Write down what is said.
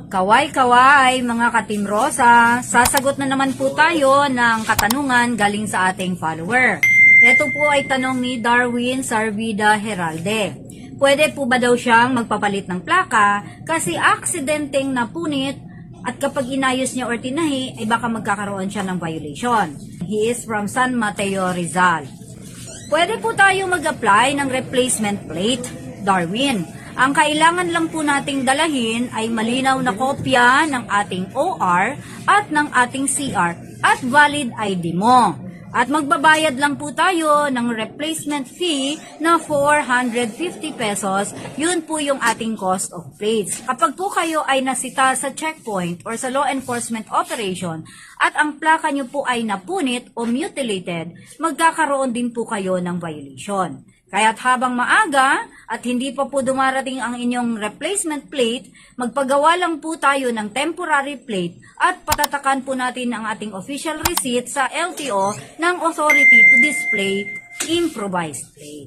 Kaway-kaway mga ka-Team Rosa, sasagot na naman po tayo ng katanungan galing sa ating follower. Ito po ay tanong ni Darwin Sarvida Heralde. Pwede po ba daw siyang magpapalit ng plaka kasi aksidenteng napunit at kapag inayos niya or tinahi ay baka magkakaroon siya ng violation. He is from San Mateo, Rizal. Pwede po tayo mag-apply ng replacement plate, Darwin. Ang kailangan lang po nating dalahin ay malinaw na kopya ng ating OR at ng ating CR at valid ID mo. At magbabayad lang po tayo ng replacement fee na 450 pesos. Yun po yung ating cost of plates. Kapag po kayo ay nasita sa checkpoint or sa law enforcement operation at ang plaka nyo po ay napunit o mutilated, magkakaroon din po kayo ng violation. Kaya't habang maaga at hindi pa po dumarating ang inyong replacement plate, magpagawa lang po tayo ng temporary plate at patatakan po natin ang ating official receipt sa LTO ng authority to display improvised plate.